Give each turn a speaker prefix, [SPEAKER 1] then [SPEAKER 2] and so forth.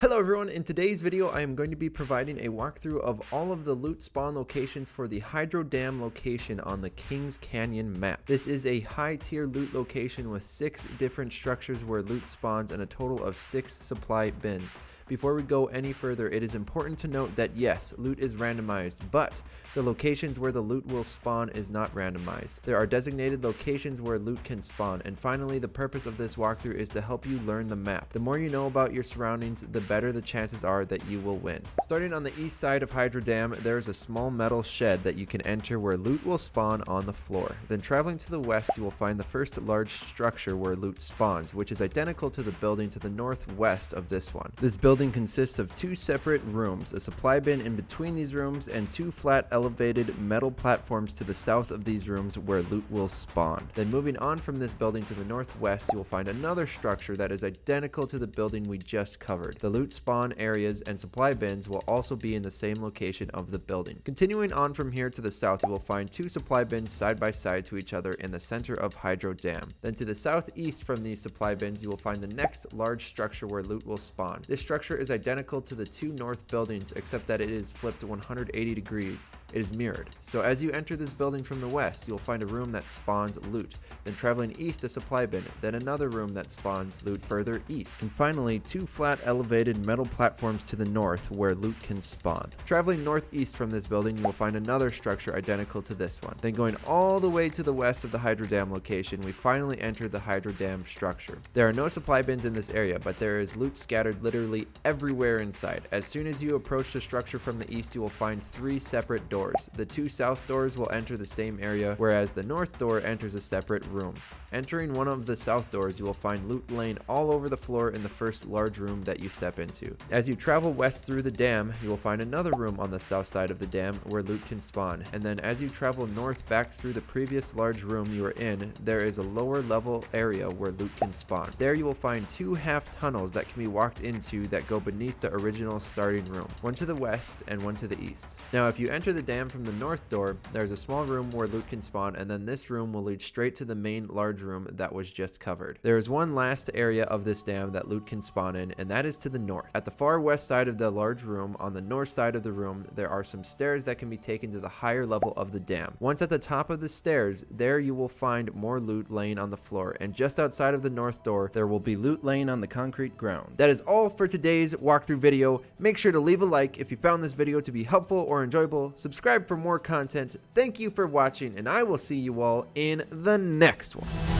[SPEAKER 1] Hello everyone, in today's video I am going to be providing a walkthrough of all of the loot spawn locations for the Hydro Dam location on the Kings Canyon map. This is a high tier loot location with 6 different structures where loot spawns and a total of 6 supply bins. Before we go any further, it is important to note that yes, loot is randomized, but the locations where the loot will spawn is not randomized. There are designated locations where loot can spawn, and finally the purpose of this walkthrough is to help you learn the map. The more you know about your surroundings, the better the chances are that you will win. Starting on the east side of Hydro Dam, there is a small metal shed that you can enter where loot will spawn on the floor. Then traveling to the west, you will find the first large structure where loot spawns, which is identical to the building to the northwest of this one. This building consists of 2 separate rooms, a supply bin in between these rooms, and 2 flat elevated metal platforms to the south of these rooms where loot will spawn. Then moving on from this building to the northwest, you will find another structure that is identical to the building we just covered. The loot spawn areas and supply bins will also be in the same location of the building. Continuing on from here to the south, you will find 2 supply bins side by side to each other in the center of Hydro Dam. Then to the southeast from these supply bins, you will find the next large structure where loot will spawn. This structure is identical to the 2 north buildings, except that it is flipped 180 degrees. It is mirrored. So as you enter this building from the west, you'll find a room that spawns loot. Then traveling east, a supply bin. Then another room that spawns loot further east. And finally, 2 flat elevated metal platforms to the north where loot can spawn. Traveling northeast from this building, you will find another structure identical to this one. Then going all the way to the west of the Hydro Dam location, we finally enter the Hydro Dam structure. There are no supply bins in this area, but there is loot scattered literally everywhere inside. As soon as you approach the structure from the east, you will find 3 separate doors. The 2 south doors will enter the same area, whereas the north door enters a separate room. Entering one of the south doors, you will find loot laying all over the floor in the first large room that you step into. As you travel west through the dam, you will find another room on the south side of the dam where loot can spawn. And then as you travel north back through the previous large room you were in, there is a lower level area where loot can spawn. There you will find 2 half tunnels that can be walked into that go beneath the original starting room, one to the west and one to the east. Now if you enter the dam from the north door, there's a small room where loot can spawn, and then this room will lead straight to the main large room that was just covered. There is one last area of this dam that loot can spawn in, and that is to the north. At the far west side of the large room, on the north side of the room, there are some stairs that can be taken to the higher level of the dam. Once at the top of the stairs, there you will find more loot laying on the floor, and just outside of the north door, there will be loot laying on the concrete ground. That is all for today's walkthrough video. Make sure to leave a like if you found this video to be helpful or enjoyable. Subscribe for more content. Thank you for watching, and I will see you all in the next one.